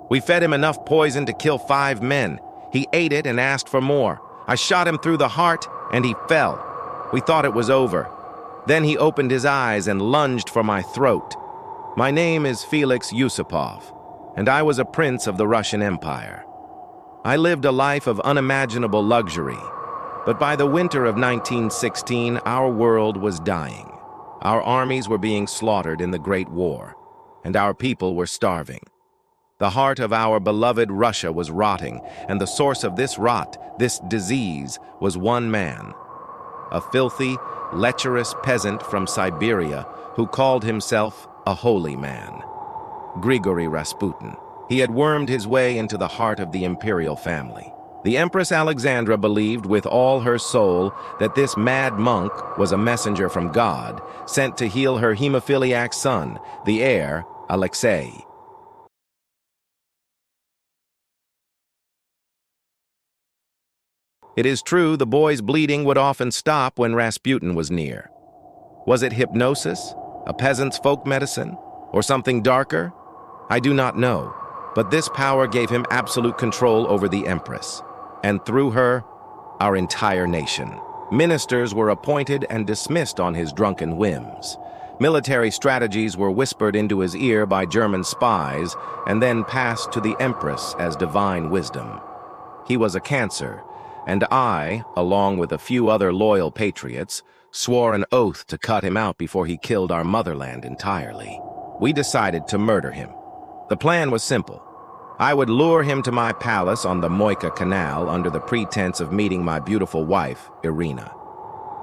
We fed him enough poison to kill 5 men. He ate it and asked for more. I shot him through the heart, and he fell. We thought it was over. Then he opened his eyes and lunged for my throat. My name is Felix Yusupov, and I was a prince of the Russian Empire. I lived a life of unimaginable luxury, but by the winter of 1916, our world was dying. Our armies were being slaughtered in the Great War, and our people were starving. The heart of our beloved Russia was rotting, and the source of this rot, this disease, was one man. A filthy, lecherous peasant from Siberia who called himself a holy man. Grigori Rasputin. He had wormed his way into the heart of the imperial family. The Empress Alexandra believed with all her soul that this mad monk was a messenger from God, sent to heal her hemophiliac son, the heir, Alexei. It is true the boy's bleeding would often stop when Rasputin was near. Was it hypnosis, a peasant's folk medicine, or something darker? I do not know, but this power gave him absolute control over the Empress, and through her, our entire nation. Ministers were appointed and dismissed on his drunken whims. Military strategies were whispered into his ear by German spies and then passed to the Empress as divine wisdom. He was a cancer, and I, along with a few other loyal patriots, swore an oath to cut him out before he killed our motherland entirely. We decided to murder him. The plan was simple. I would lure him to my palace on the Moika Canal under the pretense of meeting my beautiful wife, Irina.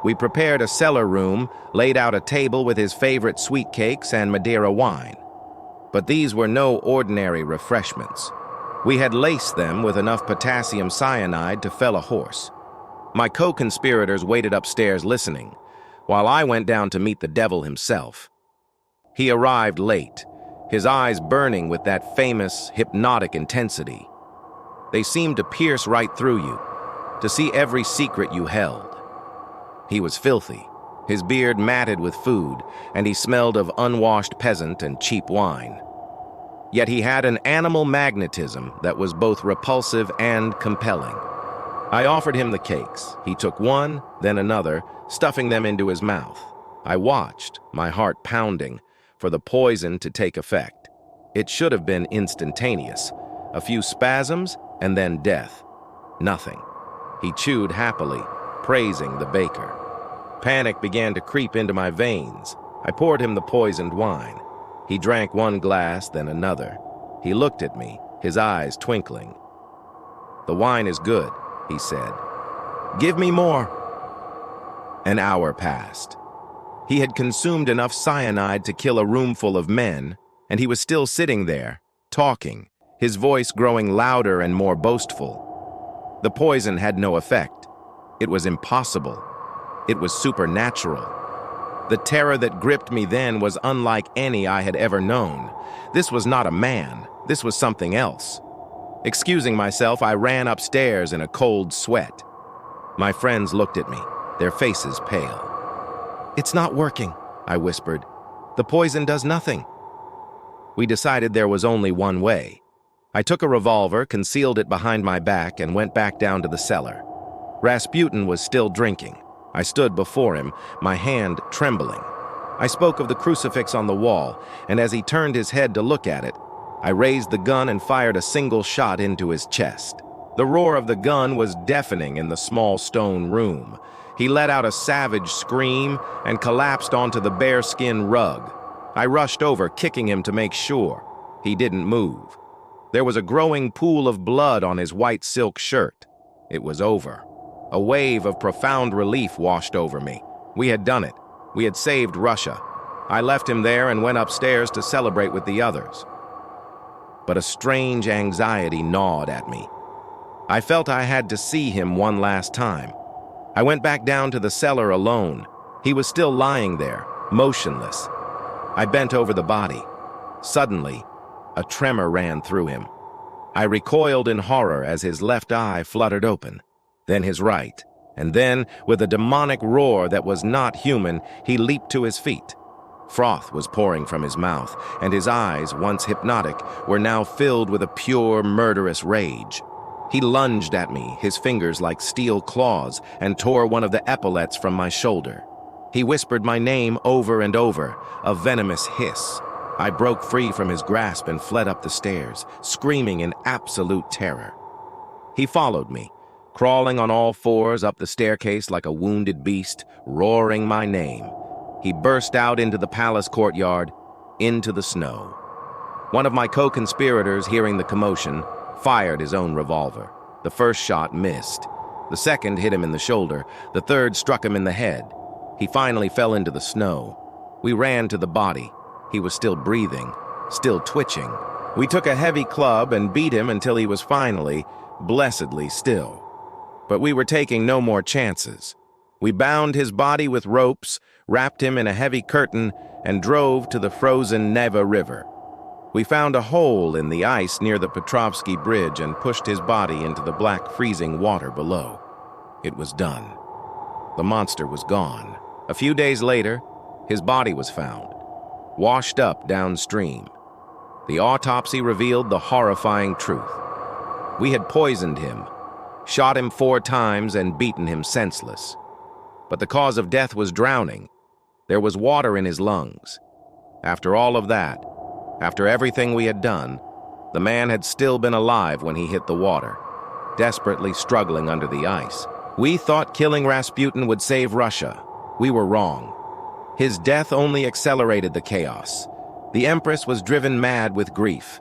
We prepared a cellar room, laid out a table with his favorite sweet cakes and Madeira wine. But these were no ordinary refreshments. We had laced them with enough potassium cyanide to fell a horse. My co-conspirators waited upstairs listening, while I went down to meet the devil himself. He arrived late, his eyes burning with that famous, hypnotic intensity. They seemed to pierce right through you, to see every secret you held. He was filthy, his beard matted with food, and he smelled of unwashed peasant and cheap wine. Yet he had an animal magnetism that was both repulsive and compelling. I offered him the cakes. He took one, then another, stuffing them into his mouth. I watched, my heart pounding, for the poison to take effect. It should have been instantaneous. A few spasms, and then death. Nothing. He chewed happily, praising the baker. Panic began to creep into my veins. I poured him the poisoned wine. He drank one glass, then another. He looked at me, his eyes twinkling. "The wine is good," he said. "Give me more." An hour passed. He had consumed enough cyanide to kill a room full of men, and he was still sitting there, talking, his voice growing louder and more boastful. The poison had no effect. It was impossible. It was supernatural. The terror that gripped me then was unlike any I had ever known. This was not a man. This was something else. Excusing myself, I ran upstairs in a cold sweat. My friends looked at me, their faces pale. "It's not working," I whispered. "The poison does nothing." We decided there was only one way. I took a revolver, concealed it behind my back, and went back down to the cellar. Rasputin was still drinking. I stood before him, my hand trembling. I spoke of the crucifix on the wall, and as he turned his head to look at it, I raised the gun and fired a single shot into his chest. The roar of the gun was deafening in the small stone room. He let out a savage scream and collapsed onto the bearskin rug. I rushed over, kicking him to make sure. He didn't move. There was a growing pool of blood on his white silk shirt. It was over. A wave of profound relief washed over me. We had done it. We had saved Russia. I left him there and went upstairs to celebrate with the others. But a strange anxiety gnawed at me. I felt I had to see him one last time. I went back down to the cellar alone. He was still lying there, motionless. I bent over the body. Suddenly, a tremor ran through him. I recoiled in horror as his left eye fluttered open, then his right, and then, with a demonic roar that was not human, he leaped to his feet. Froth was pouring from his mouth, and his eyes, once hypnotic, were now filled with a pure, murderous rage. He lunged at me, his fingers like steel claws, and tore one of the epaulets from my shoulder. He whispered my name over and over, a venomous hiss. I broke free from his grasp and fled up the stairs, screaming in absolute terror. He followed me, crawling on all fours up the staircase like a wounded beast, roaring my name. He burst out into the palace courtyard, into the snow. One of my co-conspirators, hearing the commotion, fired his own revolver. The first shot missed. The second hit him in the shoulder. The third struck him in the head. He finally fell into the snow. We ran to the body. He was still breathing, still twitching. We took a heavy club and beat him until he was finally, blessedly still. But we were taking no more chances. We bound his body with ropes, wrapped him in a heavy curtain, and drove to the frozen Neva River. We found a hole in the ice near the Petrovsky Bridge and pushed his body into the black freezing water below. It was done. The monster was gone. A few days later, his body was found, washed up downstream. The autopsy revealed the horrifying truth. We had poisoned him, shot him 4 times, and beaten him senseless. But the cause of death was drowning. There was water in his lungs. After all of that, after everything we had done, the man had still been alive when he hit the water, desperately struggling under the ice. We thought killing Rasputin would save Russia. We were wrong. His death only accelerated the chaos. The Empress was driven mad with grief.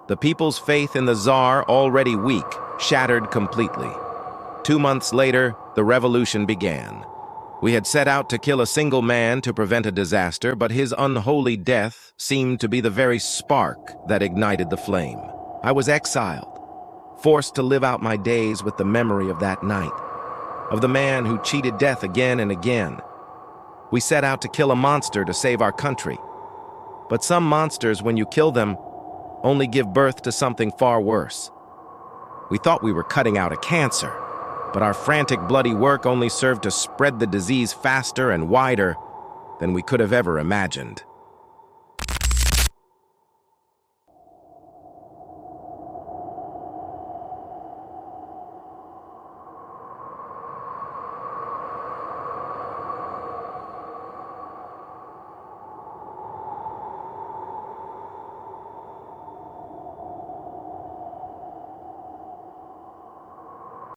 The people's faith in the Tsar, already weak, shattered completely. 2 months later, the revolution began. We had set out to kill a single man to prevent a disaster, but his unholy death seemed to be the very spark that ignited the flame. I was exiled, forced to live out my days with the memory of that night, of the man who cheated death again and again. We set out to kill a monster to save our country. But some monsters, when you kill them, only give birth to something far worse. We thought we were cutting out a cancer, but our frantic, bloody work only served to spread the disease faster and wider than we could have ever imagined.